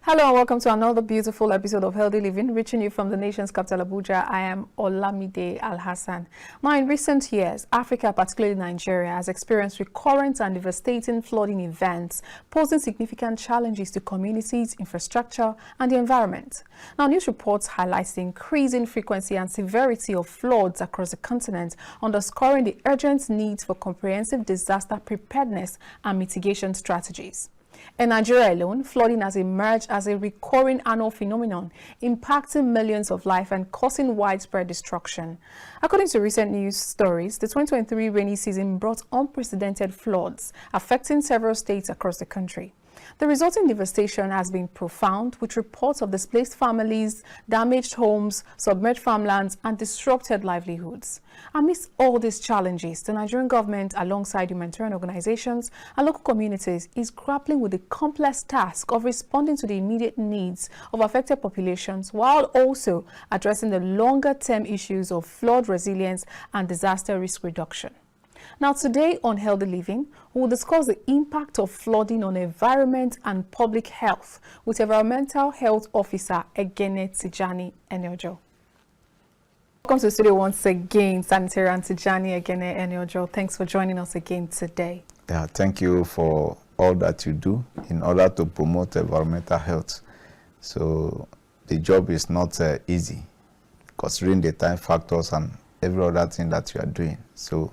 Hello and welcome to another beautiful episode of Healthy Living, reaching you from the nation's capital, Abuja. I am Olamide Alhassan. Now, in recent years, Africa, particularly Nigeria, has experienced recurrent and devastating flooding events, posing significant challenges to communities, infrastructure, and the environment. Now, news reports highlight the increasing frequency and severity of floods across the continent, underscoring the urgent need for comprehensive disaster preparedness and mitigation strategies. In Nigeria alone, flooding has emerged as a recurring annual phenomenon, impacting millions of lives and causing widespread destruction. According to recent news stories, the 2023 rainy season brought unprecedented floods, affecting several states across the country. The resulting devastation has been profound, with reports of displaced families, damaged homes, submerged farmlands, and disrupted livelihoods. Amidst all these challenges, the Nigerian government, alongside humanitarian organizations and local communities, is grappling with the complex task of responding to the immediate needs of affected populations, while also addressing the longer-term issues of flood resilience and disaster risk reduction. Now, today on Healthy Living, we will discuss the impact of flooding on environment and public health with Environmental Health Officer Egene Tijjani Eneojo. Welcome to the studio once again, Sanitarian Tijjani Egene Eneojo. Thanks for joining us again today. Yeah, thank you for all that you do in order to promote environmental health. So the job is not easy, considering the time factors and every other thing that you are doing. So,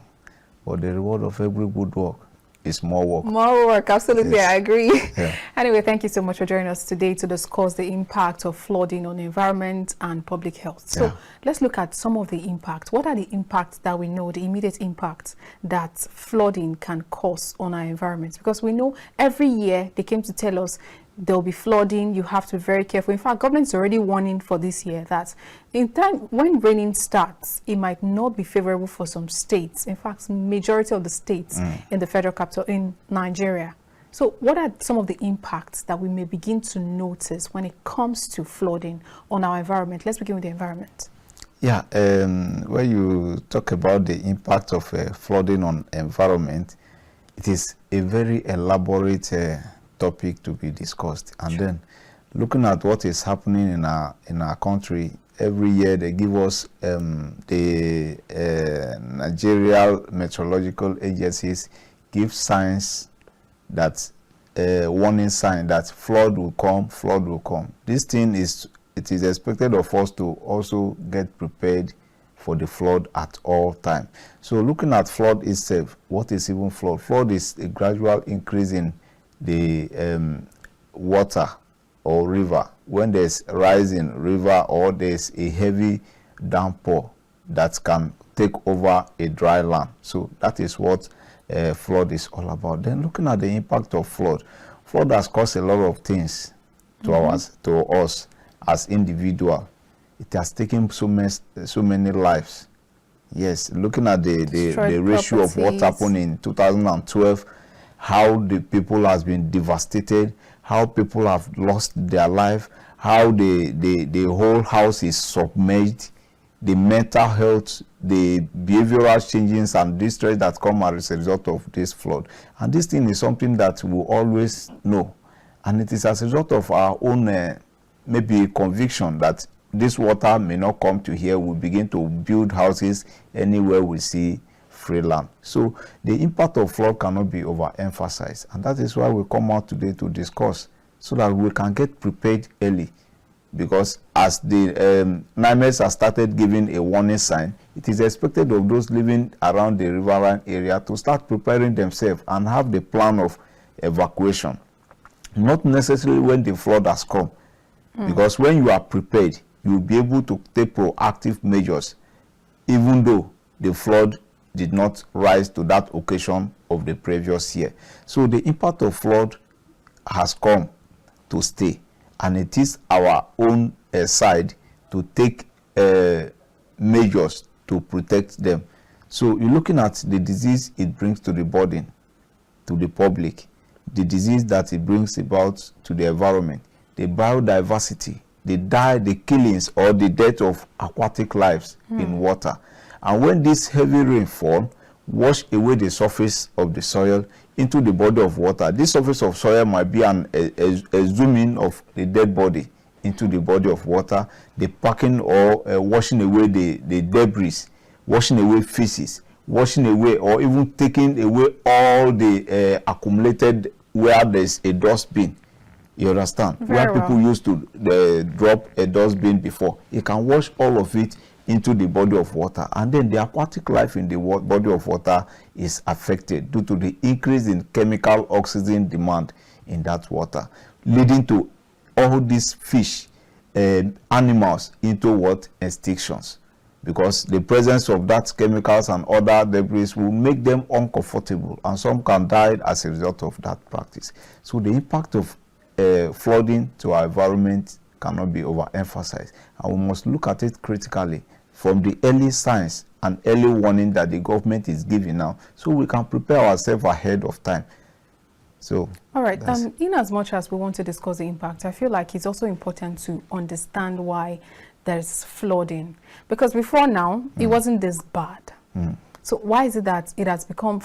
but the reward of every good work is more work. More work, absolutely, yes. I agree. Yeah. Anyway, thank you so much for joining us today to discuss the impact of flooding on the environment and public health. So let's look at some of the impacts. What are the impacts that we know, the immediate impacts that flooding can cause on our environment? Because we know every year they came to tell us there'll be flooding, you have to be very careful. In fact, government is already warning for this year that in time when raining starts, it might not be favorable for some states. In fact, majority of the states in the federal capital in Nigeria. So what are some of the impacts that we may begin to notice when it comes to flooding on our environment? Let's begin with the environment. Yeah, when you talk about the impact of flooding on environment, it is a very elaborate topic to be discussed. And then looking at what is happening in our country, every year they give us the Nigerian meteorological agencies give signs that warning sign that flood will come. This thing is, it is expected of us to also get prepared for the flood at all time. So looking at flood itself, what is even flood? Flood is a gradual increase in the water or river when there's rising river or there's a heavy downpour that can take over a dry land. So that is what flood is all about. Then looking at the impact of flood has caused a lot of things to us as individual. It has taken so many lives. Yes, looking at the ratio of what happened in 2012, how the people has been devastated, how people have lost their life, how the whole house is submerged, the mental health, the behavioral changes and distress that come as a result of this flood. And this thing is something that we always know. And it is as a result of our own maybe conviction that this water may not come to here. We begin to build houses anywhere we see free land. So the impact of flood cannot be overemphasized, and that is why we come out today to discuss so that we can get prepared early. Because as the NIMES has started giving a warning sign, it is expected of those living around the riverine area to start preparing themselves and have the plan of evacuation. Not necessarily when the flood has come, because when you are prepared, you will be able to take proactive measures, even though the flood did not rise to that occasion of the previous year. So the impact of flood has come to stay, and it is our own side to take measures to protect them. So you're looking at the disease it brings to the body, to the public, the disease that it brings about to the environment, the biodiversity, the killings or the death of aquatic lives in water. And when this heavy rainfall wash away the surface of the soil, into the body of water. This surface of soil might be a zoom in of the dead body into the body of water, the packing or washing away the debris, washing away feces, washing away or even taking away all the accumulated where there's a dustbin. You understand? Very where people well. used to drop a dustbin before. You can wash all of it into the body of water, and then the aquatic life in the body of water is affected due to the increase in chemical oxygen demand in that water, leading to all these fish animals into what? Extinctions, because the presence of that chemicals and other debris will make them uncomfortable, and some can die as a result of that practice. So the impact of flooding to our environment cannot be overemphasized, and we must look at it critically from the early signs and early warning that the government is giving now, so we can prepare ourselves ahead of time. So, all right, in as much as we want to discuss the impact, I feel like it's also important to understand why there's flooding, because before now it wasn't this bad. So why is it that it has become,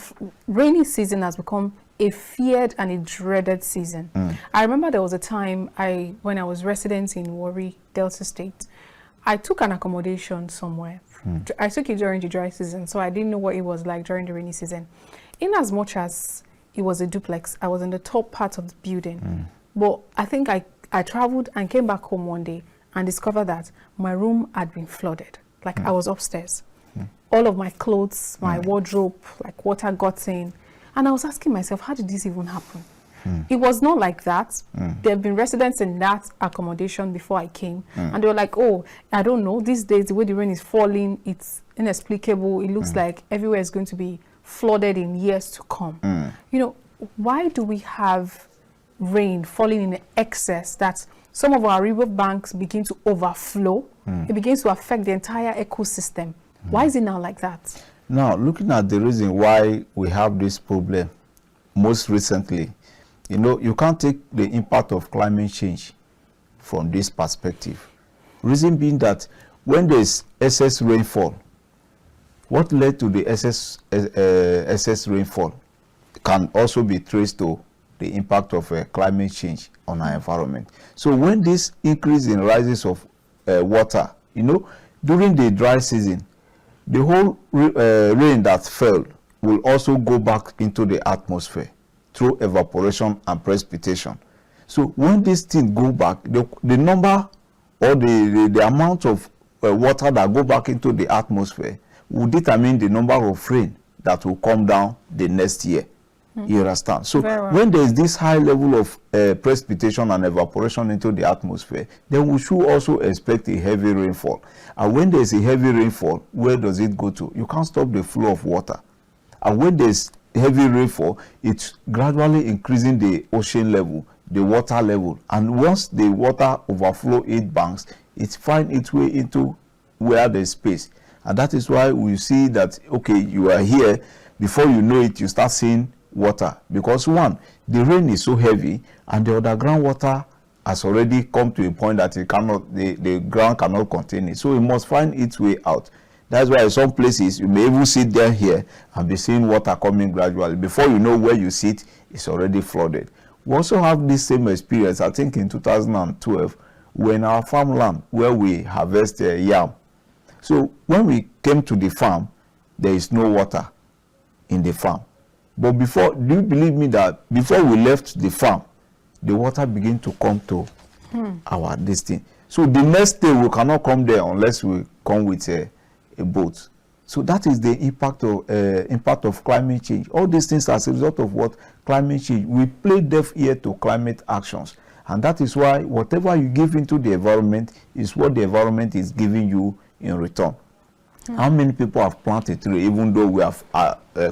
rainy season has become a feared and a dreaded season? I remember there was a time when I was resident in Warri, Delta State, I took an accommodation somewhere. I took it during the dry season, so I didn't know what it was like during the rainy season. In as much as it was a duplex, I was in the top part of the building. But I think I traveled and came back home one day and discovered that my room had been flooded. Like I was upstairs. All of my clothes, my wardrobe, like water got in. And I was asking myself, how did this even happen? It was not like that. There have been residents in that accommodation before I came. And they were like, oh, I don't know. These days, the way the rain is falling, it's inexplicable. It looks like everywhere is going to be flooded in years to come. You know, why do we have rain falling in excess that some of our river banks begin to overflow? It begins to affect the entire ecosystem. Why is it now like that? Now, looking at the reason why we have this problem most recently, you know, you can't take the impact of climate change from this perspective. Reason being that when there's excess rainfall, what led to the excess rainfall can also be traced to the impact of climate change on our environment. So when this increase in rises of water, you know, during the dry season, the whole rain that fell will also go back into the atmosphere through evaporation and precipitation. So when these things go back, the number or the amount of water that go back into the atmosphere will determine the number of rain that will come down the next year. You understand? So when there is this high level of precipitation and evaporation into the atmosphere, then we should also expect a heavy rainfall. And when there is a heavy rainfall, where does it go to? You can't stop the flow of water. And when there is heavy rainfall, it's gradually increasing the ocean level, the water level. And once the water overflow 8 banks, it finds its way into where there's space. And that is why we see that, okay, you are here, before you know it, you start seeing water, because one, the rain is so heavy and the underground water has already come to a point that it cannot, the ground cannot contain it, so it must find its way out. That's why in some places you may even sit there here and be seeing water coming gradually. Before you know where you sit, it's already flooded. We also have this same experience, I think in 2012, when our farmland where we harvest yam. So when we came to the farm, there is no water in the farm. But before, do you believe me that before we left the farm, the water began to come to our destiny. So the next day we cannot come there unless we come with a boat. So that is the impact of climate change. All these things as a result of what? Climate change. We play deaf ear to climate actions. And that is why whatever you give into the environment is what the environment is giving you in return. How many people have planted tree, even though we have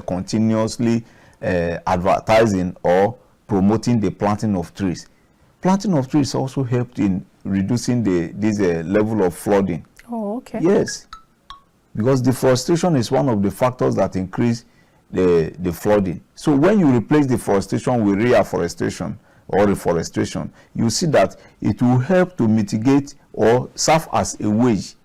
continuously advertising or promoting the planting of trees? Planting of trees also helped in reducing this level of flooding. Oh, okay. Yes, because deforestation is one of the factors that increase the flooding. So when you replace deforestation with reforestation or reforestation, you see that it will help to mitigate or serve as a wedge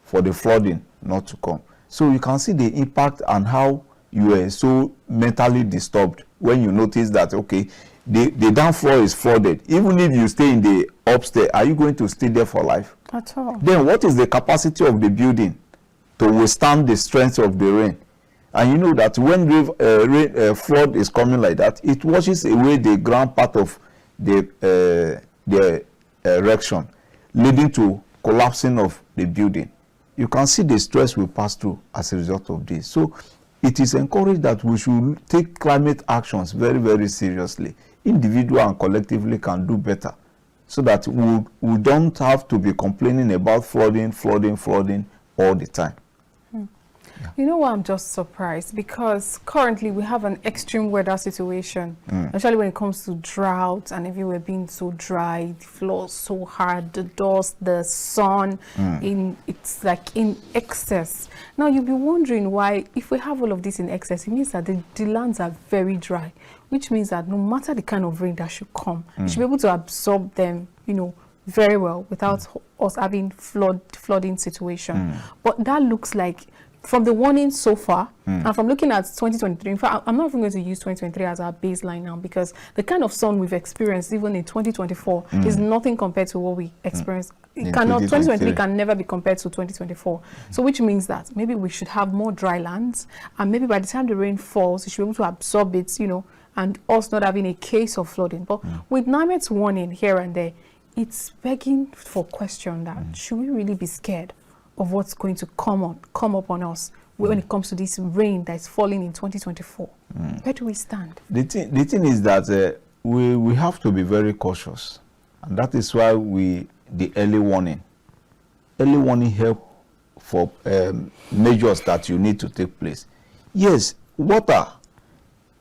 for the flooding not to come. So you can see the impact and how you were so mentally disturbed when you notice that, okay, the down floor is flooded. Even if you stay in the upstairs, are you going to stay there for life? At all. Then what is the capacity of the building to withstand the strength of the rain? And you know that when flood is coming like that, it washes away the ground part of the erection, leading to collapsing of the building. You can see the stress we pass through as a result of this. So it is encouraged that we should take climate actions very, very seriously. Individual and collectively can do better, so that we don't have to be complaining about flooding all the time. You know why I'm just surprised? Because currently we have an extreme weather situation, especially when it comes to drought and everywhere being so dry, the floor so hard, the dust, the sun, it's like in excess. Now you'll be wondering why, if we have all of this in excess, it means that the lands are very dry, which means that no matter the kind of rain that should come, we should be able to absorb them, you know, very well without us having flooding situation. But that looks like, from the warning so far, and from looking at 2023, in fact, I'm not even going to use 2023 as our baseline now, because the kind of sun we've experienced even in 2024 is nothing compared to what we experienced. It cannot, 2023 can never be compared to 2024. So which means that maybe we should have more dry lands, and maybe by the time the rain falls, we should be able to absorb it, you know, and us not having a case of flooding. But with NIMET's warning here and there, it's begging for question that should we really be scared of what's going to come up on us when it comes to this rain that is falling in 2024? Where do we stand? The thing is that we have to be very cautious, and that is why the early warning help for measures that you need to take place. Yes, water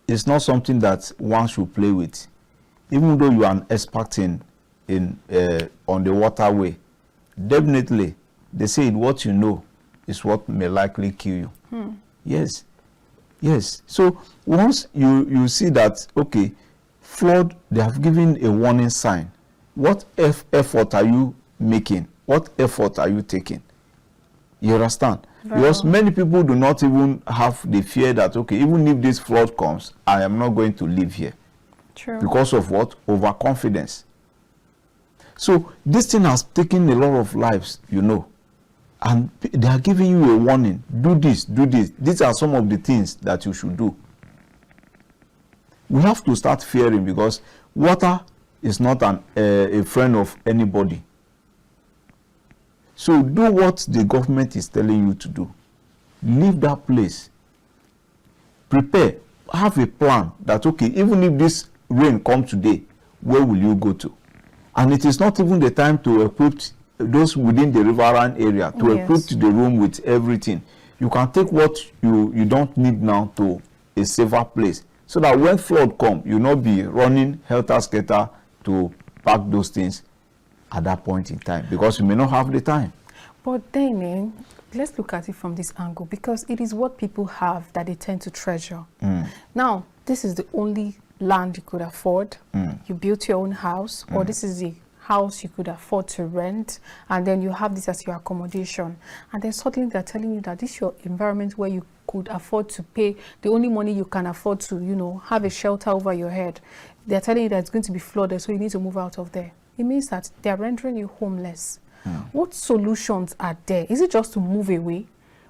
is not something that one should play with, even though you are an expert on the waterway. Definitely, they say what you know is what may likely kill you. Yes. So once you see that, okay, flood, they have given a warning sign. What effort are you making? What effort are you taking? You understand? Because many people do not even have the fear that, okay, even if this flood comes, I am not going to live here. True. Because of what? Overconfidence. So this thing has taken a lot of lives, you know. And they are giving you a warning. Do this, do this. These are some of the things that you should do. We have to start fearing, because water is not a friend of anybody. So do what the government is telling you to do. Leave that place. Prepare. Have a plan that, okay, even if this rain comes today, where will you go to? And it is not even the time to equip those within the riverine area, to equip the room with everything. You can take what you don't need now to a safer place, so that when flood come, you'll not be running helter-skelter to pack those things at that point in time, because you may not have the time. But then, let's look at it from this angle, because it is what people have that they tend to treasure. Now, this is the only land you could afford. You built your own house, or this is the house you could afford to rent, and then you have this as your accommodation, and then suddenly they're telling you that this is your environment where you could afford to pay the only money you can afford to, you know, have a shelter over your head. They're telling you that it's going to be flooded, so you need to move out of there. It means that they're rendering you homeless. What solutions are there? Is it just to move away?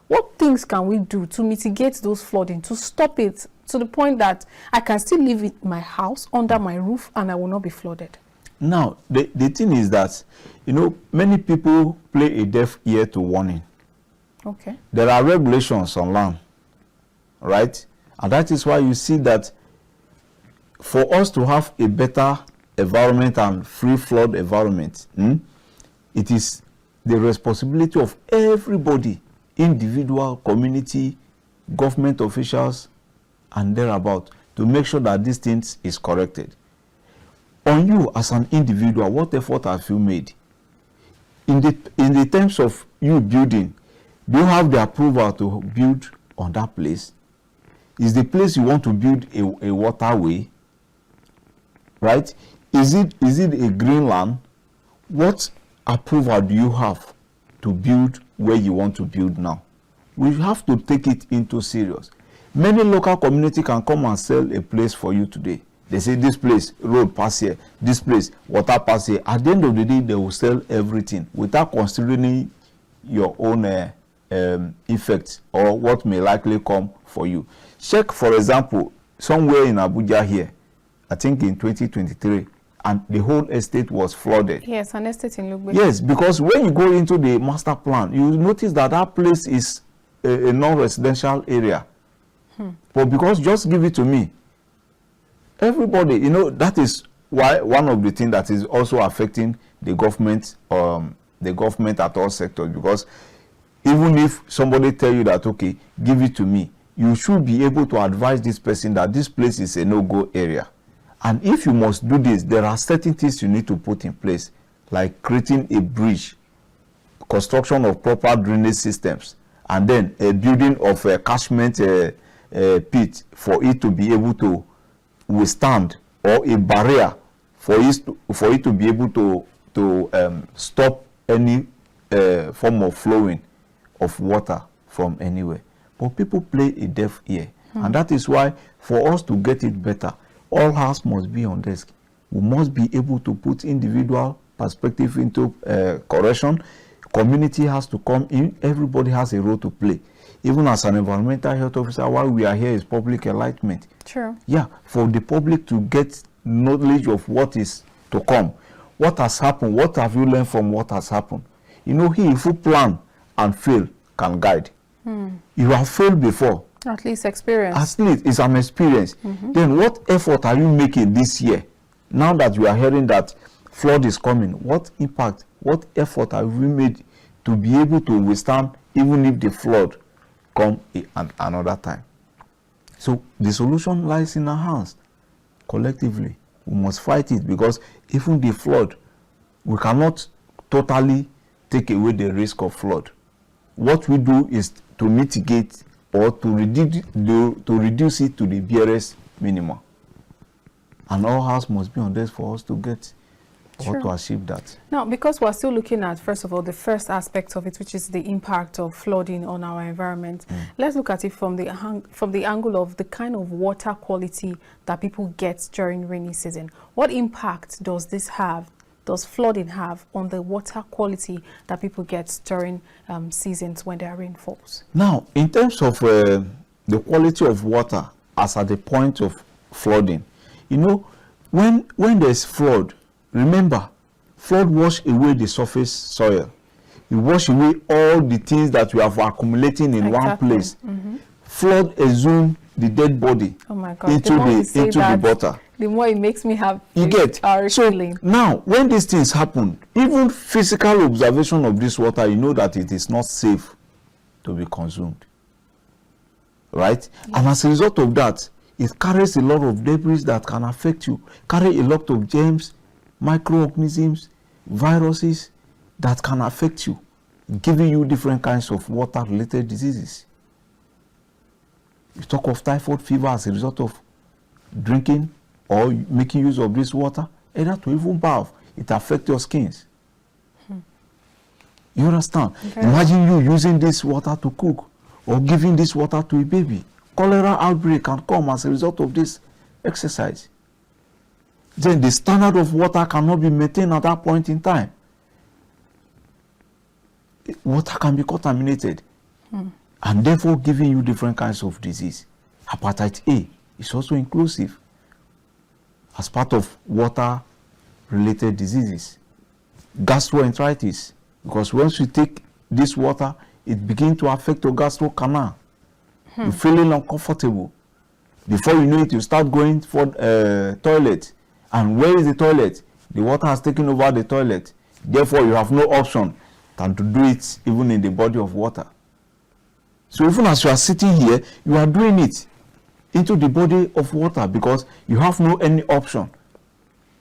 What things can we do to mitigate those flooding, to stop it to the point that I can still live in my house under my roof and I will not be flooded? Now, the thing is that, you know, many people play a deaf ear to warning. Okay. There are regulations on land, right? And that is why you see that for us to have a better environment and free flood environment, it is the responsibility of everybody, individual, community, government officials, and thereabout, to make sure that these things is corrected. On you as an individual, what effort have you made? In the terms of you building, do you have the approval to build on that place? Is the place you want to build a waterway? Right? Is it a green land? What approval do you have to build where you want to build now? We have to take it into serious. Many local community can come and sell a place for you today. They say this place, road pass here, this place, water pass here. At the end of the day, they will sell everything without considering your own effects or what may likely come for you. Check, for example, somewhere in Abuja here, I think in 2023, and the whole estate was flooded. Yes, an estate in Lugbe. Yes, because when you go into the master plan, you notice that that place is a non-residential area. But because just give it to me, everybody, you know, that is why one of the things that is also affecting the government at all sectors, because even if somebody tell you that, okay, give it to me, you should be able to advise this person that this place is a no-go area. And if you must do this, there are certain things you need to put in place, like creating a bridge, construction of proper drainage systems, and then a building of a catchment pit for it to be able to withstand, or a barrier for it to be able to stop any form of flowing of water from anywhere. But people play a deaf ear, and that is why for us to get it better, all hands must be on desk. We must be able to put individual perspective into correction. Community has to come in. Everybody has a role to play. Even as an environmental health officer, why we are here is public enlightenment. True. Yeah, for the public to get knowledge of what is to come. What has happened? What have you learned from what has happened? You know, if you plan and fail, can guide. You have failed before. At least experience. At least it's an experience. Then what effort are you making this year? Now that you are hearing that flood is coming, what impact, what effort have you made to be able to withstand even if the flood come another time? So the solution lies in our hands. Collectively, we must fight it, because even the flood, we cannot totally take away the risk of flood. What we do is to mitigate or to reduce it to the barest minimum. And all hands must be on desk for us to get or to achieve that. Now, because we're still looking at, first of all, the first aspect of it, which is the impact of flooding on our environment, let's look at it from the angle of the kind of water quality that people get during rainy season. What impact does this have, does flooding have on the water quality that people get during seasons when there are rainfalls? Now, in terms of the quality of water as at the point of flooding, you know, when there's flood, remember, flood wash away the surface soil. It wash away all the things that we have accumulating in one place. Flood exhume the dead body into the water. The more it makes me have so now, when these things happen, even physical observation of this water, you know that it is not safe to be consumed, right? And as a result of that, it carries a lot of debris that can affect you, carry a lot of germs, microorganisms, viruses that can affect you, giving you different kinds of water-related diseases. You talk of typhoid fever as a result of drinking or making use of this water, either to even bath, it affects your skins. You understand? Okay. Imagine you using this water to cook or giving this water to a baby. Cholera outbreak can come as a result of this exercise. Then the standard of water cannot be maintained at that point in time. Water can be contaminated and therefore giving you different kinds of disease. Hepatitis A is also inclusive as part of water-related diseases. Gastroenteritis, because once you take this water, it begins to affect your gastro canal. You're feeling uncomfortable. Before you know it, you start going for toilet. And where is the toilet? The water has taken over the toilet. Therefore, you have no option than to do it even in the body of water. So even as you are sitting here, you are doing it into the body of water because you have no any option.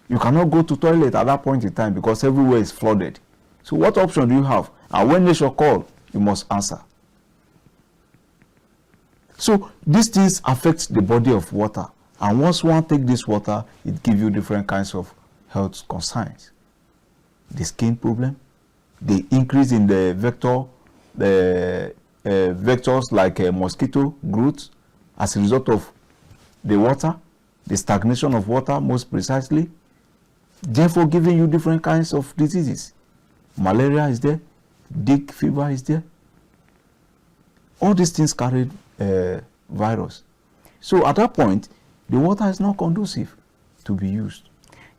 You cannot go to toilet at that point in time because everywhere is flooded. So what option do you have? And when nature calls, you must answer. So these things affect the body of water. And once one takes this water, it gives you different kinds of health concerns. The skin problem, the increase in the vectors like mosquito growth as a result of the water, the stagnation of water most precisely, therefore giving you different kinds of diseases. Malaria is there, dengue fever is there. All these things carry virus. So at that point, the water is not conducive to be used.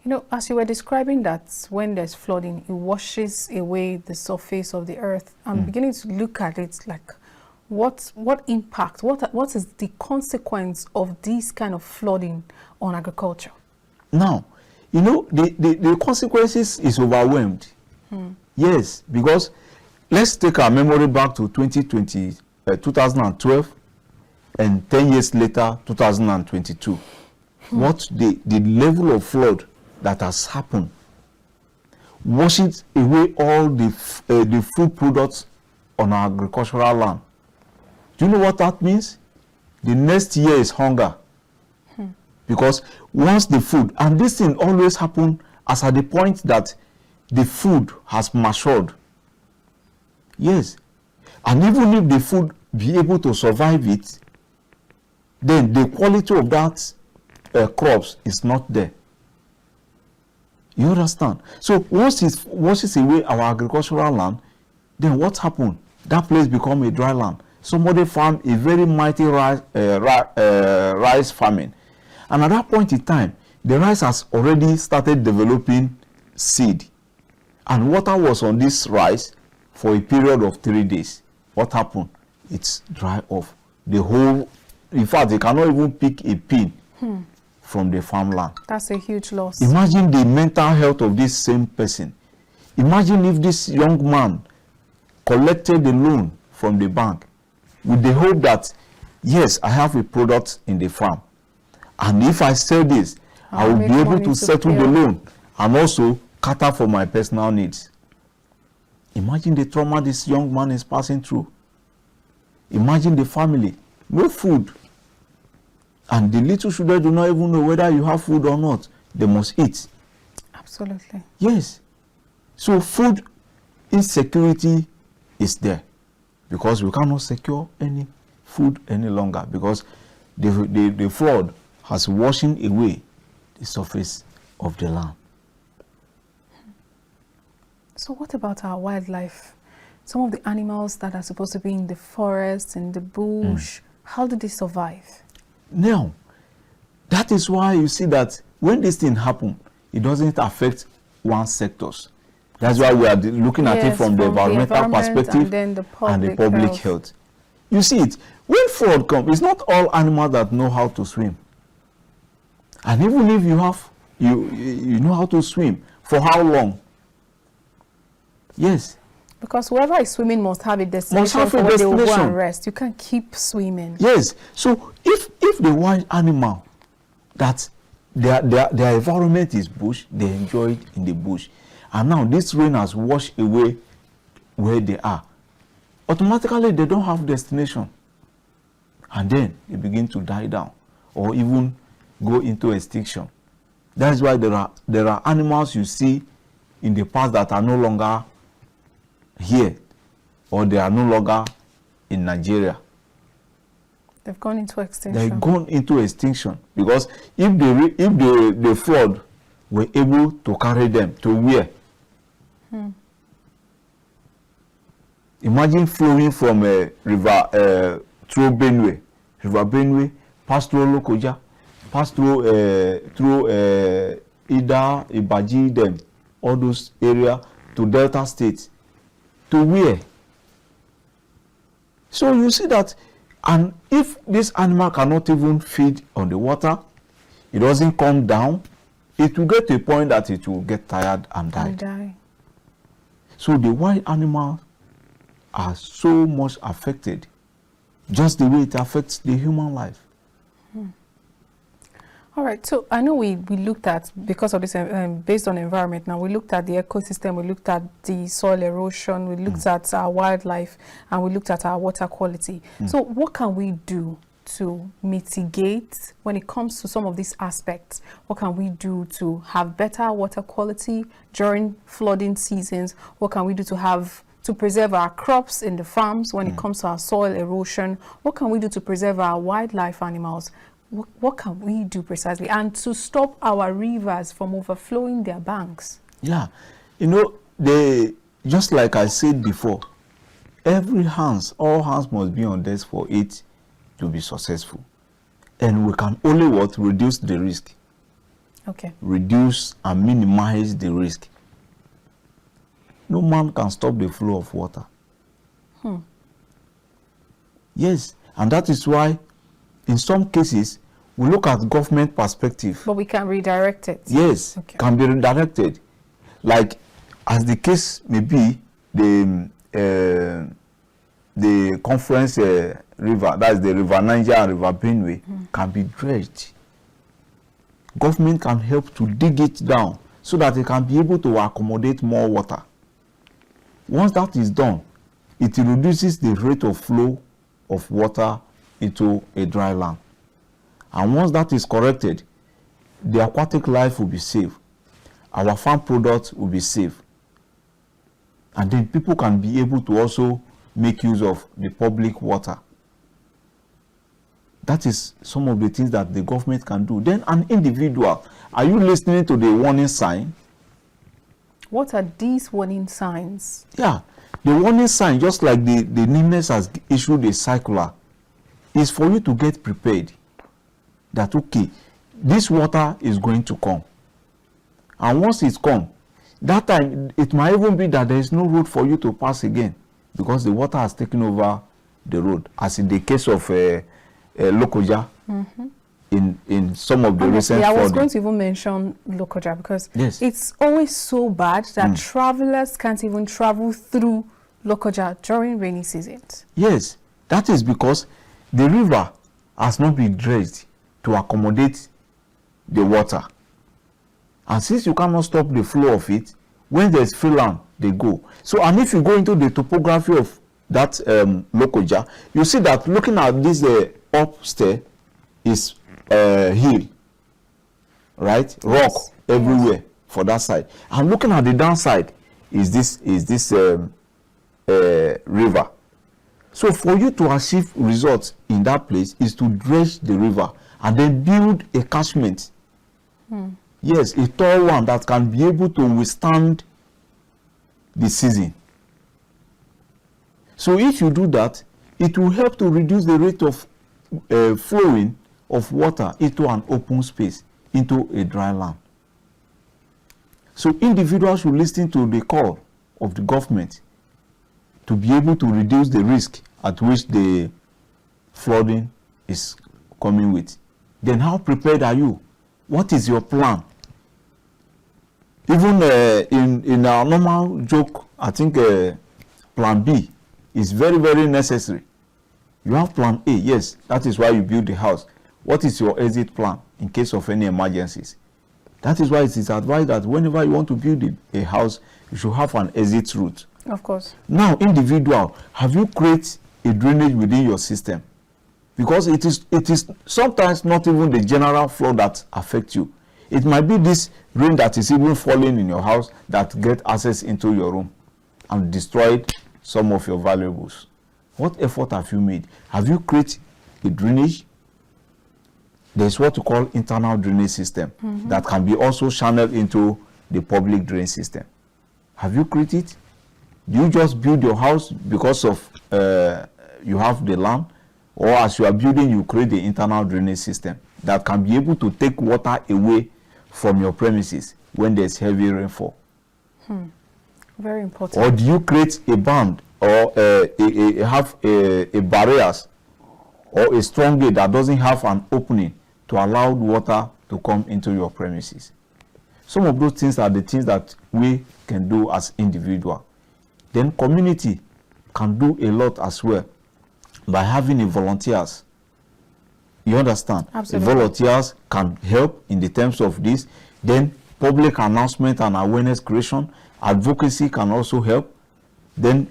You know, as you were describing that when there's flooding, it washes away the surface of the earth. I'm beginning to look at it like, what impact, what is the consequence of this kind of flooding on agriculture? Now, you know, the consequences is overwhelmed. Yes, because let's take our memory back to 2012, and 10 years later, 2022. What the level of flood that has happened washes away all the food products on our agricultural land. Do you know what that means? The next year is hunger. Because once the food, and this thing always happens as at the point that the food has matured. Yes. And even if the food be able to survive it, then the quality of that crops is not there. You understand? So once it washes away our agricultural land, then what happened? That place become a dry land. Somebody farmed a very mighty rice farming. And at that point in time, the rice has already started developing seed. And water was on this rice for a period of 3 days. What happened? It's dry off. The whole, in fact, they cannot even pick a pin from the farmland. That's a huge loss. Imagine the mental health of this same person. Imagine if this young man collected the loan from the bank with the hope that, yes, I have a product in the farm. And if I sell this, I will be able to settle the loan and also cater for my personal needs. Imagine the trauma this young man is passing through. Imagine the family, no food. And the little children do not even know whether you have food or not. They must eat. Absolutely. Yes. So food insecurity is there because we cannot secure any food any longer because the flood has washing away the surface of the land. So what about our wildlife? Some of the animals that are supposed to be in the forest, in the bush, how do they survive? Now, that is why you see that when this thing happens, it doesn't affect one sectors. That's why we are looking at it from the environmental perspective and the public health. You see it, when flood comes, it's not all animals that know how to swim. And even if you know how to swim, for how long? Yes. Because whoever is swimming must have a destination for where they will go and rest. You can't keep swimming. Yes. So if the wild animal that their environment is bush, they enjoy it in the bush. And now this rain has washed away where they are. Automatically they don't have destination. And then they begin to die down or even go into extinction. That's why there are animals you see in the past that are no longer here or they are no longer in Nigeria. They've gone into extinction. They've gone into extinction because if the flood were able to carry them to where? Imagine flowing from a river through Benue, River Benue, pass through Lokoja, pass through Ida, Ibaji, them, all those areas to Delta State. To where? So you see that, and if this animal cannot even feed on the water, it doesn't come down, it will get to a point that it will get tired and die. So the wild animals are so much affected, just the way it affects the human life. All right, so I know we looked at, because of this, based on environment now, we looked at the ecosystem, we looked at the soil erosion, we looked at our wildlife, and we looked at our water quality. So what can we do to mitigate when it comes to some of these aspects? What can we do to have better water quality during flooding seasons? What can we do to have to preserve our crops in the farms when it comes to our soil erosion? What can we do to preserve our wildlife animals? What can we do precisely? And to stop our rivers from overflowing their banks? Yeah, you know, just like I said before, all hands must be on deck for it to be successful. And we can only reduce the risk. Okay. Reduce and minimize the risk. No man can stop the flow of water. Yes, and that is why in some cases we look at government perspective. But we can redirect it. Yes, okay. Can be redirected. Like as the case may be, the Conference River, that's the River Niger and River Benue, can be dredged. Government can help to dig it down so that it can be able to accommodate more water. Once that is done, it reduces the rate of flow of water into a dry land. And once that is corrected, the aquatic life will be safe. Our farm products will be safe. And then people can be able to also make use of the public water. That is some of the things that the government can do. Then an individual, are you listening to the warning sign? What are these warning signs? Yeah, the warning sign, just like the NIMES has issued a circular, is for you to get prepared that, okay, this water is going to come. And once it's come, that time, it might even be that there is no road for you to pass again because the water has taken over the road, as in the case of Lokoja. In some of the recent I was flooding. going to even mention Lokoja because yes. It's always so bad that travelers can't even travel through Lokoja during rainy seasons. Yes, that is because the river has not been dredged to accommodate the water. And since you cannot stop the flow of it, when there's free land, they go. So, and if you go into the topography of that Lokoja, you see that looking at this upstairs is hill, right? Rock everywhere for that side. And looking at the downside is this river. So for you to achieve results in that place is to dredge the river and then build a catchment. Yes, a tall one that can be able to withstand the season. So if you do that, it will help to reduce the rate of flowing of water into an open space, into a dry land. So individuals should listen to the call of the government to be able to reduce the risk at which the flooding is coming with. Then how prepared are you? What is your plan? Even in our normal joke, I think plan B is very, very necessary. You have plan A, yes, that is why you build the house. What is your exit plan in case of any emergencies? That is why it is advised that whenever you want to build a house, you should have an exit route. Of course. Now, individual, have you created a drainage within your system? Because it is sometimes not even the general flow that affects you. It might be this rain that is even falling in your house that get access into your room and destroyed some of your valuables. What effort have you made? Have you created a drainage? There's what we call internal drainage system that can be also channeled into the public drain system. Have you created it? Do you just build your house because of you have the land? Or as you are building, you create the internal drainage system that can be able to take water away from your premises when there's heavy rainfall? Very important. Or do you create a band or have a barriers or a strong gate that doesn't have an opening to allow water to come into your premises? Some of those things are the things that we can do as individual. Then community can do a lot as well by having volunteers. You understand? Absolutely. The volunteers can help in the terms of this. Then public announcement and awareness creation, advocacy can also help. Then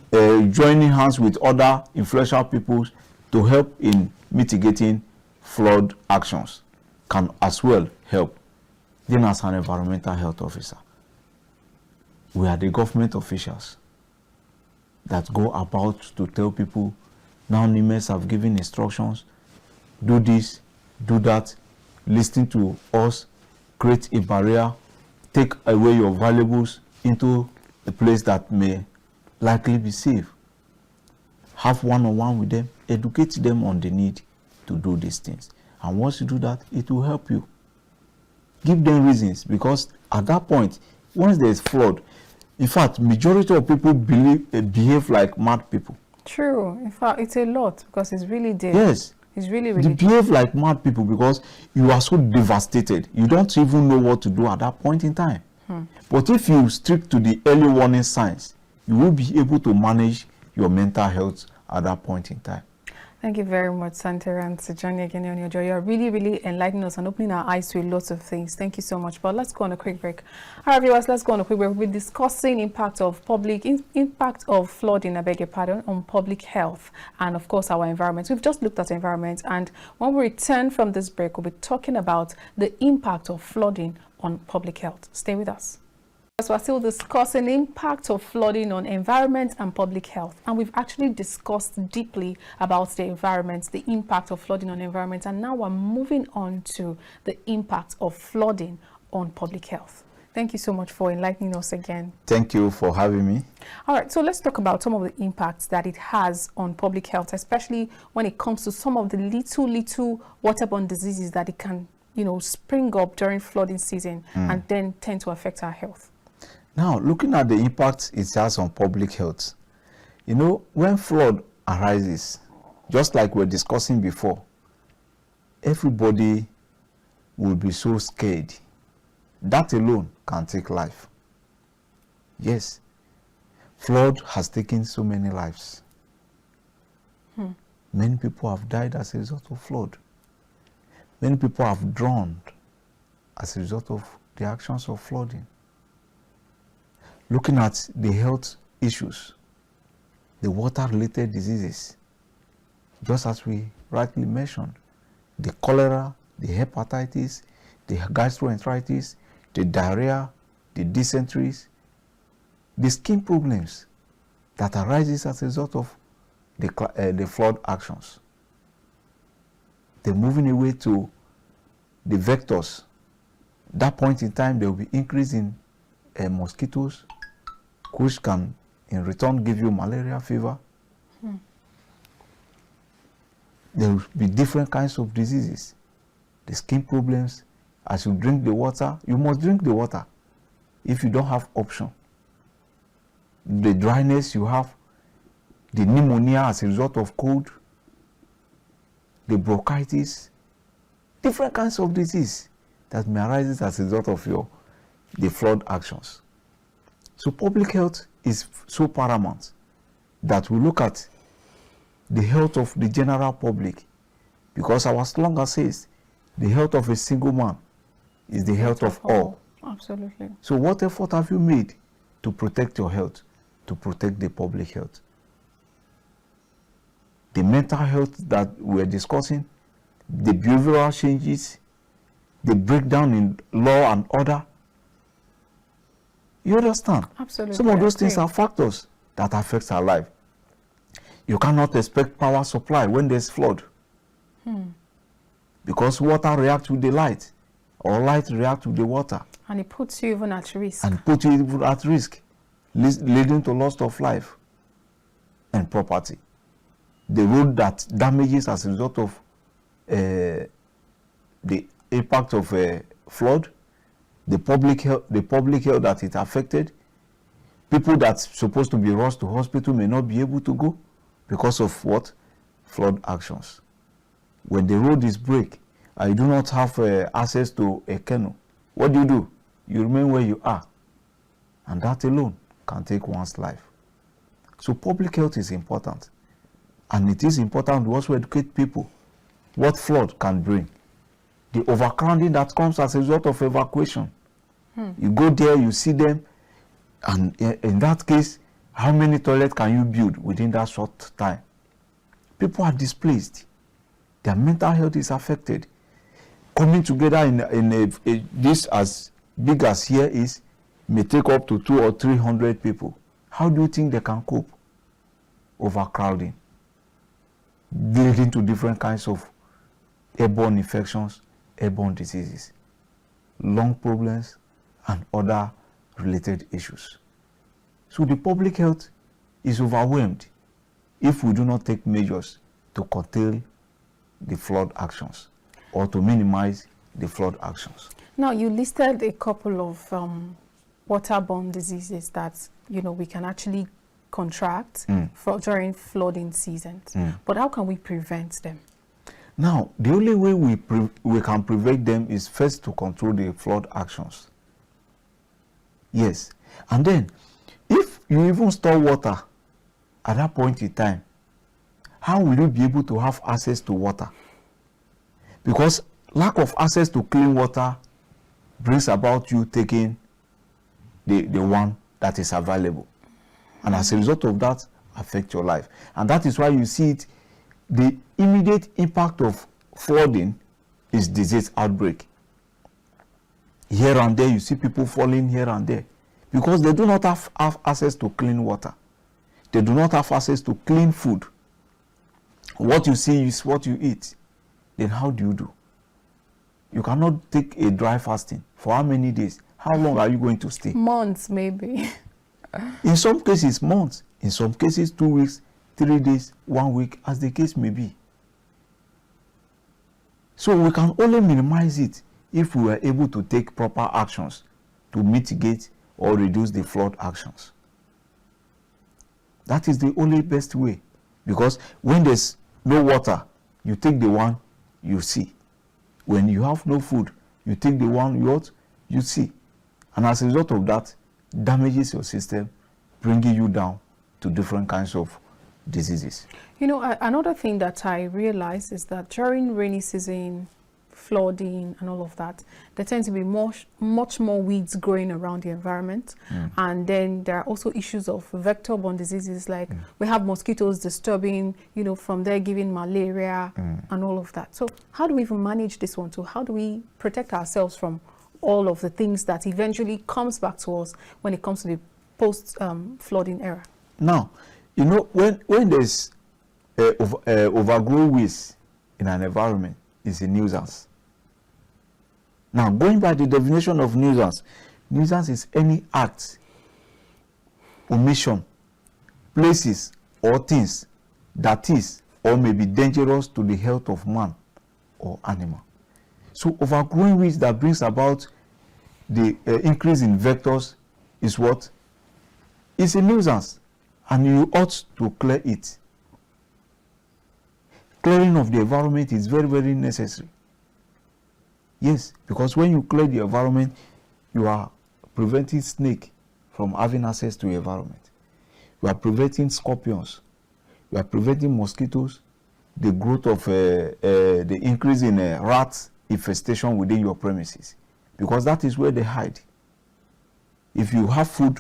joining hands with other influential people to help in mitigating flood actions can as well help. Then as an environmental health officer, we are the government officials. that go about to tell people, now NIMES have given instructions, do this, do that, listen to us, create a barrier, take away your valuables into a place that may likely be safe. Have one-on-one with them, educate them on the need to do these things. And once you do that, it will help you. Give them reasons, because at that point, once there is flood, in fact, majority of people behave like mad people. True. In fact, it's a lot, because it's really there. Yes. It's really, They really behave like mad people because you are so devastated. You don't even know what to do at that point in time. But if you stick to the early warning signs, you will be able to manage your mental health at that point in time. Thank you very much, Santeran Tijjani Egene Eneojo. You're really, really enlightening us and opening our eyes to a lot of things. Thank you so much. But let's go on a quick break. All right, viewers, let's go on a quick break. We'll be discussing impact of flooding, I beg your pardon, on public health and, of course, our environment. We've just looked at the environment, and when we return from this break, we'll be talking about the impact of flooding on public health. Stay with us. So we're still discussing the impact of flooding on environment and public health, and we've actually discussed deeply about the environment, the impact of flooding on environment, and now we're moving on to the impact of flooding on public health. Thank you so much for enlightening us again. Thank you for having me. All right, so let's talk about some of the impacts that it has on public health, especially when it comes to some of the little waterborne diseases that it can, spring up during flooding season and then tend to affect our health. Now, looking at the impact it has on public health, when flood arises, just like we're discussing before, everybody will be so scared. That alone can take life. Yes, flood has taken so many lives. Many people have died as a result of flood. Many people have drowned as a result of the actions of flooding. Looking at the health issues, the water-related diseases, just as we rightly mentioned, the cholera, the hepatitis, the gastroenteritis, the diarrhea, the dysenteries, the skin problems that arises as a result of the flood actions. They're moving away to the vectors. That point in time, there will be increase in mosquitoes, which can in return give you malaria fever. There will be different kinds of diseases. The skin problems, as you drink the water, you must drink the water if you don't have option. The dryness you have, the pneumonia as a result of cold, the bronchitis, different kinds of disease that may arise as a result of the flood actions. So public health is so paramount that we look at the health of the general public, because our slogan says the health of a single man is the health of all. Absolutely. So what effort have you made to protect your health, to protect the public health? The mental health that we're discussing, the behavioral changes, the breakdown in law and order. You understand? Absolutely. Some of those things are factors that affect our life. You cannot expect power supply when there's flood. Because water reacts with the light, or light reacts with the water. And it puts you even at risk. And puts you even at risk, leading to loss of life and property. The road that damages as a result of the impact of flood, the public health that it affected, people that's supposed to be rushed to hospital may not be able to go because of what? Flood actions. When the road is break, and you do not have access to a canal, what do? You remain where you are. And that alone can take one's life. So public health is important. And it is important to also educate people what flood can bring. The overcrowding that comes as a result of evacuation. You go there, you see them, and in that case, how many toilets can you build within that short time? People are displaced. Their mental health is affected. Coming together in this as big as here is, may take up to 200 or 300 people. How do you think they can cope? overcrowding, leading to different kinds of airborne infections, airborne diseases, lung problems, and other related issues. So the public health is overwhelmed if we do not take measures to curtail the flood actions or to minimize the flood actions. Now, you listed a couple of waterborne diseases that, you know, we can actually contract during flooding seasons. But how can we prevent them? Now, the only way we can prevent them is first to control the flood actions. Yes. And then, if you even store water at that point in time, how will you be able to have access to water? Because lack of access to clean water brings about you taking the one that is available. And as a result of that, affect your life. And that is why you see it, the immediate impact of flooding is disease outbreak. Here and there, you see people falling here and there because they do not have access to clean water. They do not have access to clean food. What you see is what you eat. Then how do you do? You cannot take a dry fasting. For how many days? How long are you going to stay? Months, maybe. In some cases, months. In some cases, 2 weeks, 3 days, 1 week, as the case may be. So we can only minimize it if we are able to take proper actions to mitigate or reduce the flood actions. That is the only best way. Because when there's no water, you take the one you see. When you have no food, you take the one you see. And as a result of that, damages your system, bringing you down to different kinds of diseases. You know, another thing that I realized is that during rainy season, flooding and all of that, there tend to be much more weeds growing around the environment. And then there are also issues of vector-borne diseases, like we have mosquitoes disturbing, you know, from there giving malaria and all of that. So how do we even manage this one too? How do we protect ourselves from all of the things that eventually comes back to us when it comes to the post-flooding era? Now, you know, when there's overgrown weeds in an environment, it's a nuisance. Now, going by the definition of nuisance, nuisance is any act, omission, places, or things that is or may be dangerous to the health of man or animal. So, overgrowing weeds that brings about the increase in vectors is what? It's a nuisance, and you ought to clear it. Clearing of the environment is very, very necessary. Yes, because when you clear the environment, you are preventing snake from having access to the environment. You are preventing scorpions. You are preventing mosquitoes, the growth of the increase in rat infestation within your premises, because that is where they hide. If you have food,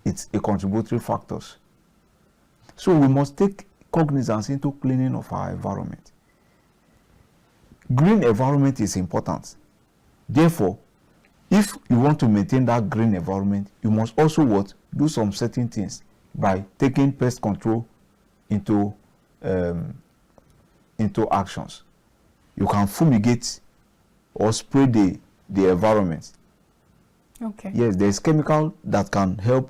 it's a contributory factor. So we must take cognizance into cleaning of our environment. Green environment is important. Therefore, if you want to maintain that green environment, you must also do some certain things by taking pest control into actions. You can fumigate or spray the environment. Okay. Yes, there's chemical that can help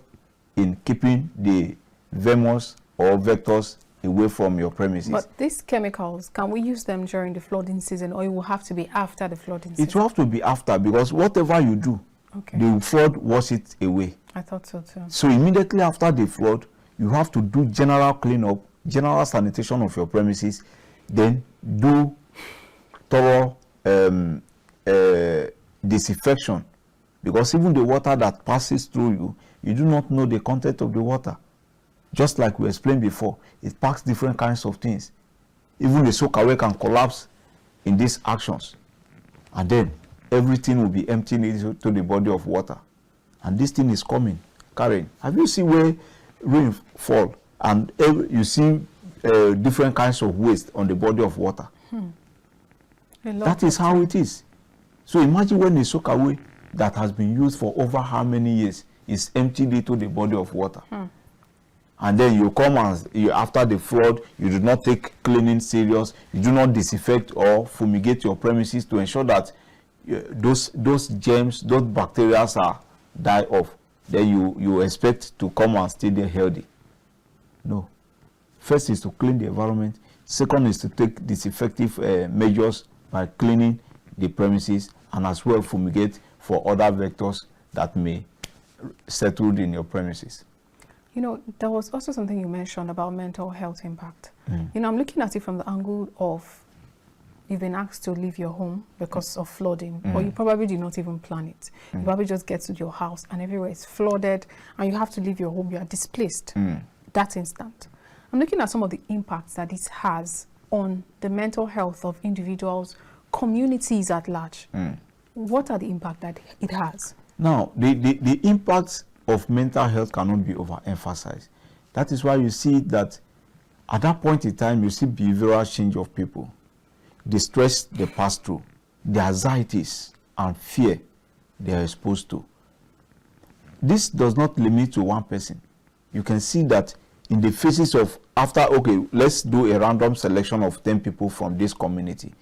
in keeping the vermin or vectors away from your premises. But these chemicals, can we use them during the flooding season, or it will have to be after the flooding season? It will have to be after, because whatever you do, the flood wash it away. I thought so too. So immediately after the flood, you have to do general cleanup, general sanitation of your premises, then do thorough disinfection, because even the water that passes through you do not know the content of the water. Just like we explained before, it packs different kinds of things. Even the soakaway can collapse in these actions. And then everything will be emptied into the body of water. And this thing is coming, carrying. Have you seen where rain fall and you see different kinds of waste on the body of water? That is how it is. So imagine when a soakaway that has been used for over how many years is emptied into the body of water. and then you come and after the flood, you do not take cleaning serious, you do not disinfect or fumigate your premises to ensure that those germs, those bacteria are die off, then you expect to come and stay there healthy. No. First is to clean the environment. Second is to take disinfective measures by cleaning the premises, and as well fumigate for other vectors that may settle in your premises. You know, there was also something you mentioned about mental health impact. You know, I'm looking at it from the angle of you've been asked to leave your home because of flooding, or you probably did not even plan it. You probably just get to your house and everywhere is flooded and you have to leave your home, you are displaced that instant. I'm looking at some of the impacts that this has on the mental health of individuals, communities at large. What are the impacts that it has? Now, the impacts of mental health cannot be overemphasized. That is why you see that at that point in time, you see behavioral change of people, the stress they pass through, the anxieties and fear they are exposed to. This does not limit to one person. You can see that in the faces of okay, let's do a random selection of 10 people from this community.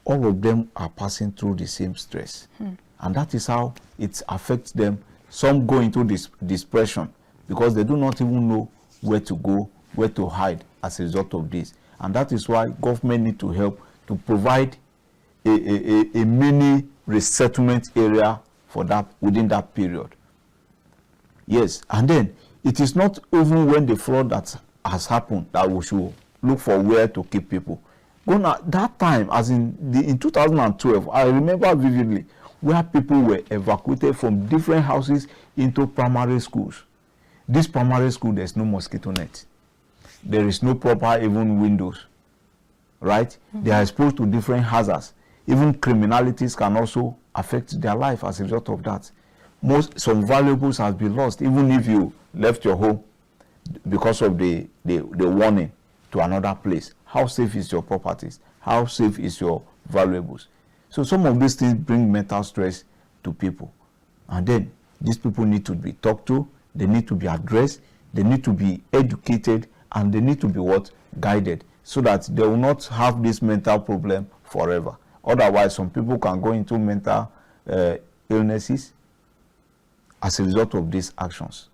All of them are passing through the same stress. And that is how it affects them. Some go into this depression because they do not even know where to go, where to hide as a result of this. And that is why government need to help to provide a mini resettlement area for that within that period. Yes, and then it is not even when the flood that has happened that we should look for where to keep people. That time, as in 2012, I remember vividly where people were evacuated from different houses into primary schools. This primary school, there's no mosquito net. There is no proper even windows, right? They are exposed to different hazards. Even criminalities can also affect their life as a result of that. Some valuables have been lost, even if you left your home because of the warning to another place. How safe is your properties? How safe is your valuables? So some of these things bring mental stress to people. And then these people need to be talked to, they need to be addressed, they need to be educated, and they need to be guided, so that they will not have this mental problem forever. Otherwise, some people can go into mental illnesses as a result of these actions.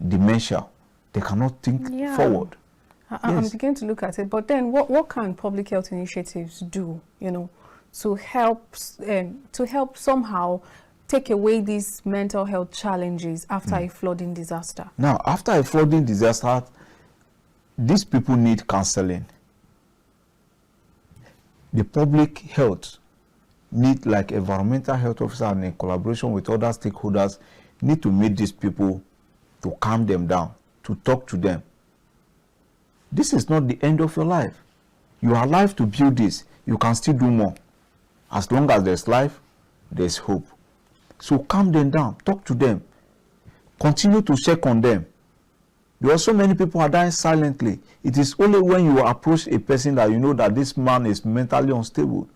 Dementia, they cannot think forward. I'm beginning to look at it, but then what can public health initiatives do, you know, to help somehow take away these mental health challenges after a flooding disaster? Now, after a flooding disaster, these people need counseling. The public health need, like environmental health officer and in collaboration with other stakeholders, need to meet these people to calm them down, to talk to them. This is not the end of your life. You are alive to build this. You can still do more. As long as there's life, there's hope. So calm them down, talk to them, continue to check on them. Because so many people are dying silently. It is only when you approach a person that you know that this man is mentally unstable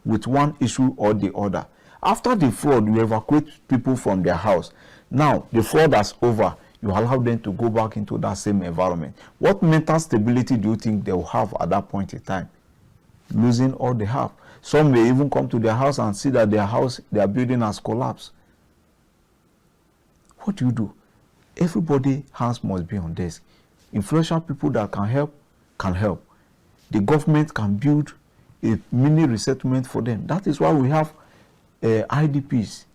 with one issue or the other. After the flood, you evacuate people from their house. Now, the flood is over. You allow them to go back into that same environment. What mental stability do you think they will have at that point in time? Losing all they have. Some may even come to their house and see that their building has collapsed. What do? Everybody's hands must be on desk. Influential people that can help. The government can build a mini resettlement for them. That is why we have IDPs.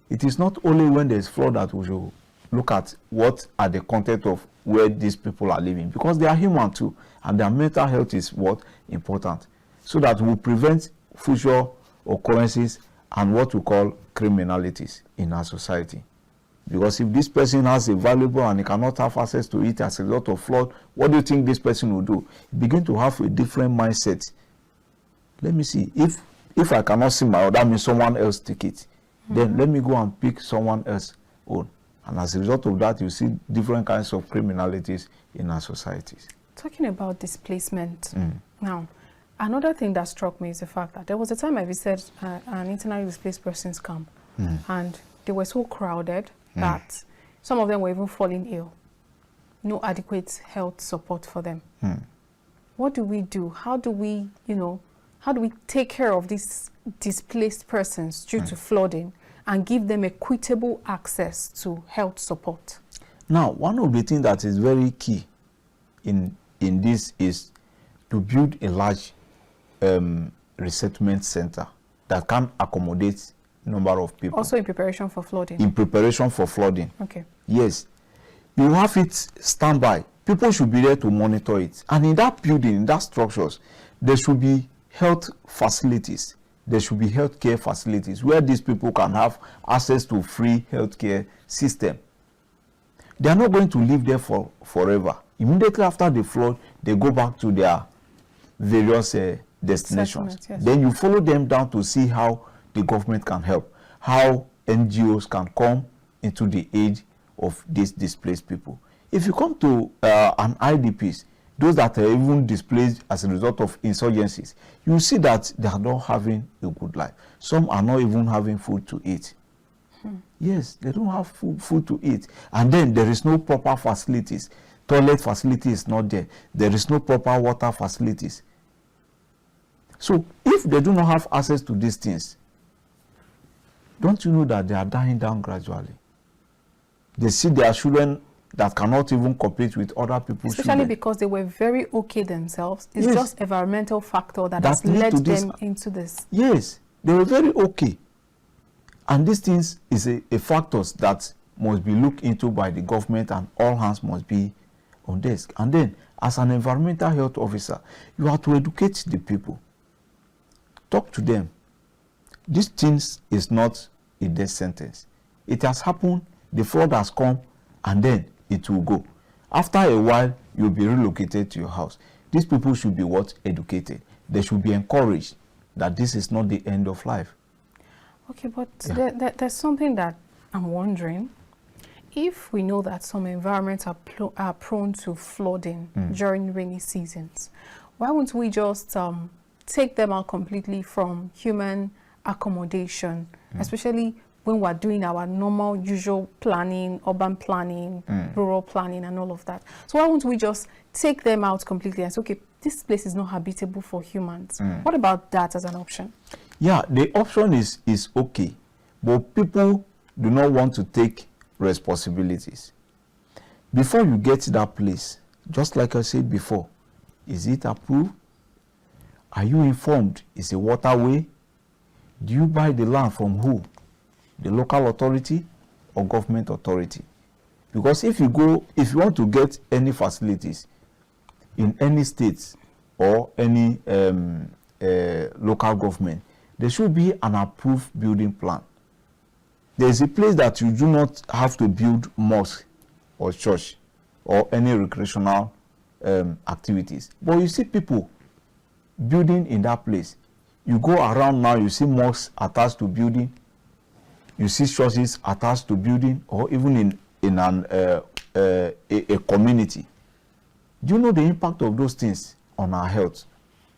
It is not only when there's flood that we should look at what are the content of where these people are living, because they are human too, and their mental health is important, so that we prevent future occurrences and what we call criminalities in our society. Because if this person has a valuable and he cannot have access to it as a result of flood, what do you think this person will do? Begin to have a different mindset. Let me see. If I cannot see my own, that means someone else take it. Then let me go and pick someone else's own. And as a result of that, you see different kinds of criminalities in our societies. Talking about displacement now, another thing that struck me is the fact that there was a time I visited an internally displaced persons camp, and they were so crowded that some of them were even falling ill. no adequate health support for them. What do we do? How do we, how do we take care of these displaced persons due to flooding and give them equitable access to health support? Now, one of the things that is very key in this is to build a large resettlement center that can accommodate number of people. Also in preparation for flooding? In preparation for flooding. Okay. Yes. You have it standby. People should be there to monitor it. And in that building, in that structures, there should be health facilities. There should be healthcare facilities where these people can have access to free healthcare system. They are not going to live there forever. Immediately after the flood, they go back to their various destinations. Yes. Then you follow them down to see how the government can help, how NGOs can come into the aid of these displaced people. If you come to an IDPs, those that are even displaced as a result of insurgencies, you see that they are not having a good life. Some are not even having food to eat. Yes, they don't have food to eat. And then there is no proper facilities. Toilet facility is not there. There is no proper water facilities. So if they do not have access to these things, don't you know that they are dying down gradually? They see their children that cannot even compete with other people's Especially children. because they were very okay themselves. It's Yes. just environmental factor that has led them into this. Yes, they were very okay. And these things is a factors that must be looked into by the government, and all hands must be on desk. And then, as an environmental health officer, you have to educate the people. Talk to them. These things is not a death sentence. It has happened, the flood has come, and then it will go. After a while, you'll be relocated to your house. These people should be what? Educated. They should be encouraged that this is not the end of life. Okay, but there's something that I'm wondering. If we know that some environments are prone to flooding during rainy seasons, why won't we just take them out completely from human accommodation, especially when we're doing our normal, usual planning, urban planning, rural planning, and all of that? So why won't we just take them out completely and say, okay, this place is not habitable for humans? What about that as an option? Yeah, the option is okay, but people do not want to take responsibilities. Before you get to that place, just like I said before, is it approved? Are you informed? Is a waterway? Do you buy the land from who? The local authority or government authority? Because if you want to get any facilities in any states or any local government, there should be an approved building plan. There is a place that you do not have to build mosque or church or any recreational activities. But you see people building in that place. You go around now, you see mosques attached to building. You see churches attached to building, or even in a community. Do you know the impact of those things on our health?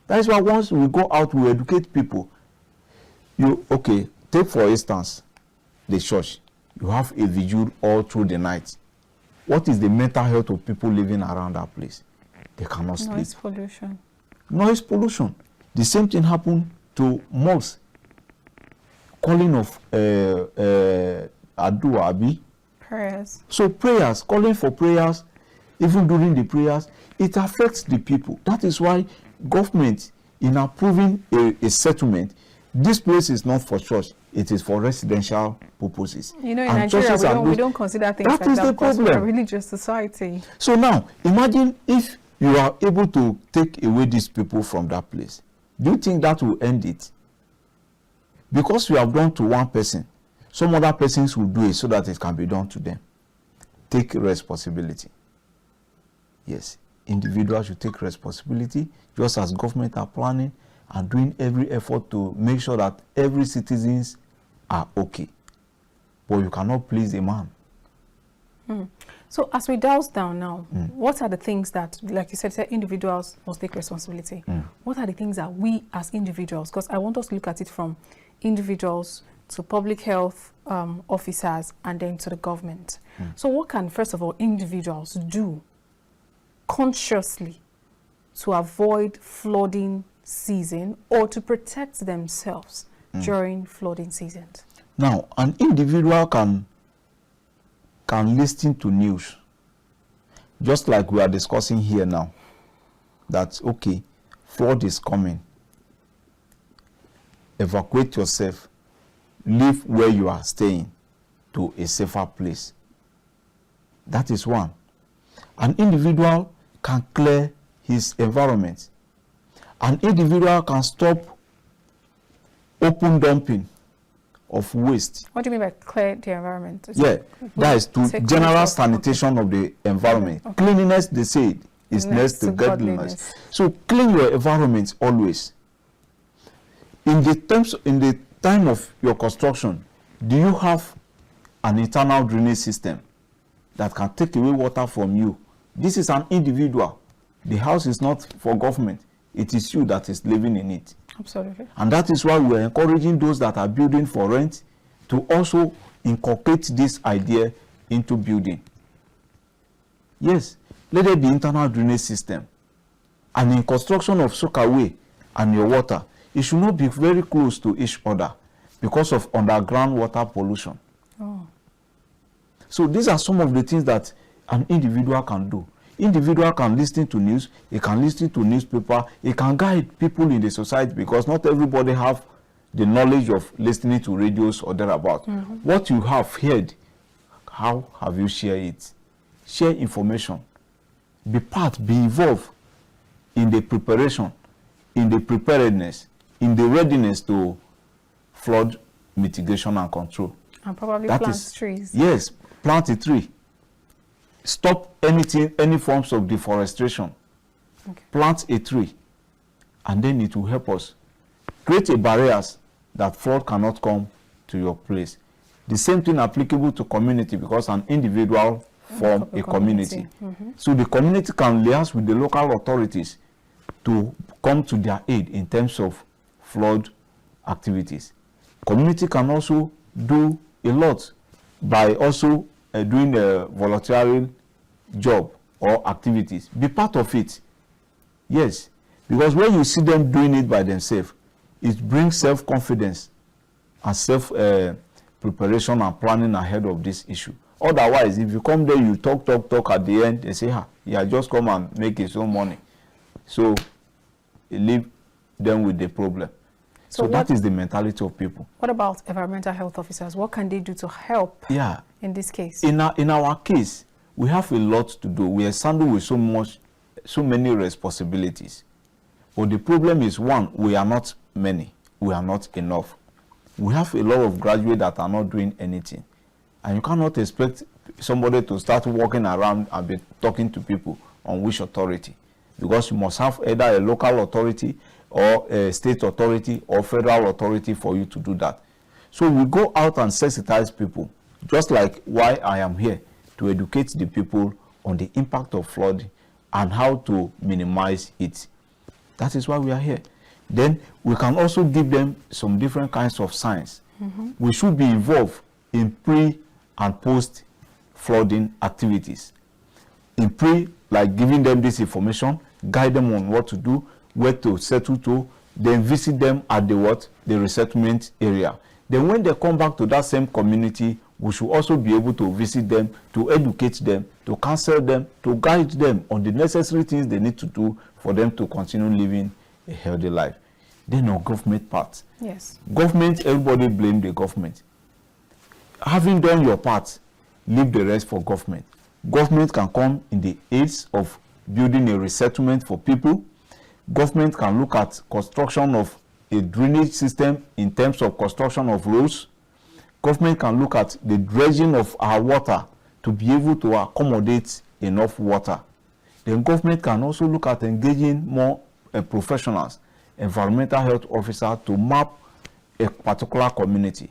That is why once we go out, we educate people. Take for instance, the church. You have a vigil all through the night. What is the mental health of people living around that place? They cannot sleep. Noise pollution. Noise pollution. The same thing happened to mosques. Calling of Adu-Abi. Prayers. So prayers, calling for prayers, even during the prayers, it affects the people. That is why government, in approving a settlement, this place is not for church, it is for residential purposes. You know, in Nigeria, we don't consider things like that because we're a religious society. So now, imagine if you are able to take away these people from that place. Do you think that will end it? Because you have done to one person, some other persons will do it so that it can be done to them. Take responsibility. Yes, individuals should take responsibility, just as government are planning and doing every effort to make sure that every citizens are okay. But you cannot please a man. So as we douse down now, what are the things that, like you said, individuals must take responsibility? What are the things that we as individuals, because I want us to look at it from individuals to public health officers and then to the government. So what can, first of all, individuals do consciously to avoid flooding season or to protect themselves during flooding seasons? Now, an individual can listen to news, just like we are discussing here now, that, okay, flood is coming. Evacuate yourself. Leave where you are staying to a safer place. That is one. An individual can clear his environment. An individual can stop open dumping of waste. What do you mean by clear the environment? That is to general sanitation of the environment. Okay. Cleanliness, they say, is next to godliness. So clean your environment always. In the time of your construction, do you have an internal drainage system that can take away water from you? This is an individual. The house is not for government. It is you that is living in it. Absolutely. And that is why we are encouraging those that are building for rent to also inculcate this idea into building. Yes, let there be internal drainage system. And in construction of soakaway and your water, it should not be very close to each other because of underground water pollution. Oh. So these are some of the things that an individual can do. Individual can listen to news, he can listen to newspaper, he can guide people in the society, because not everybody have the knowledge of listening to radios or thereabout. What you have heard, how have you shared it? Share information. Be involved in the preparation, in the preparedness, in the readiness to flood mitigation and control. And probably plant trees. Yes, plant a tree. Stop any forms of deforestation. Okay. Plant a tree, and then it will help us create a barriers that flood cannot come to your place. The same thing applicable to community, because an individual form a community. So the community can liaise with the local authorities to come to their aid in terms of flood activities. Community can also do a lot by also doing a voluntary job or activities. Be part of it. Yes, because when you see them doing it by themselves, it brings self-confidence and self-preparation and planning ahead of this issue. Otherwise, if you come there, you talk, at the end, they say, yeah, just come and make his own money. So, leave them with the problem. So that is the mentality of people. What about environmental health officers? What can they do to help in this case? In our case, we have a lot to do. We are saddled with so many responsibilities. But the problem is, one, we are not many. We are not enough. We have a lot of graduates that are not doing anything. And you cannot expect somebody to start walking around and be talking to people on which authority. Because you must have either a local authority or a state authority or federal authority for you to do that. So we go out and sensitize people, just like why I am here, to educate the people on the impact of flooding and how to minimize it. That is why we are here. Then we can also give them some different kinds of signs. We should be involved in pre and post flooding activities. In pre, like giving them this information, guide them on what to do, where to settle to, then visit them at the resettlement area. Then when they come back to that same community, we should also be able to visit them, to educate them, to counsel them, to guide them on the necessary things they need to do for them to continue living a healthy life. Then on government part. Yes. Government, everybody blame the government. Having done your part, leave the rest for government. Government can come in the aids of building a resettlement for people. Government can look at construction of a drainage system in terms of construction of roads. Government can look at the dredging of our water to be able to accommodate enough water. Then government can also look at engaging more professionals, environmental health officers, to map a particular community.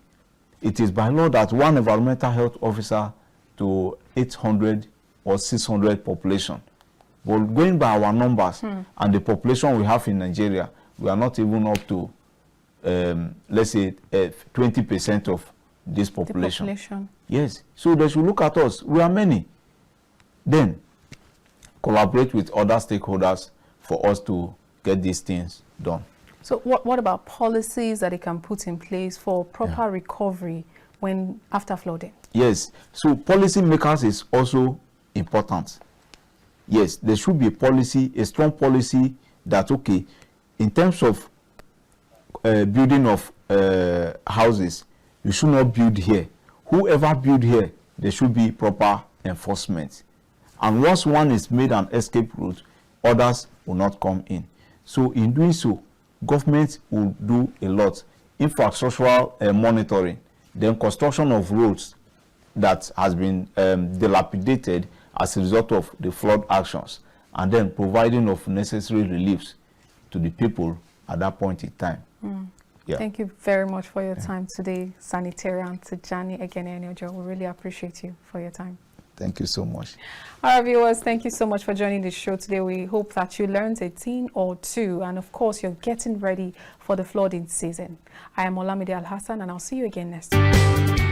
It is by law that one environmental health officer to 800 or 600 population. But going by our numbers and the population we have in Nigeria, we are not even up to, let's say, 20% of this population. Yes. So they should look at us. We are many. Then, collaborate with other stakeholders for us to get these things done. So what about policies that they can put in place for proper recovery when after flooding? Yes, so policy makers is also important. Yes, there should be a policy, a strong policy that, okay, in terms of building of houses, you should not build here. Whoever build here, there should be proper enforcement. And once one is made an escape route, others will not come in. So in doing so, government will do a lot. Infrastructural monitoring, then construction of roads that has been dilapidated as a result of the flood actions, and then providing of necessary reliefs to the people at that point in time. Yeah. Thank you very much for your time today, Sanitarian Tijjani Egene Eneojo. We really appreciate you for your time. Thank you so much. All right, viewers, thank you so much for joining the show today. We hope that you learned a thing or two, and of course, you're getting ready for the flooding season. I am Olamide Alhassan, and I'll see you again next time.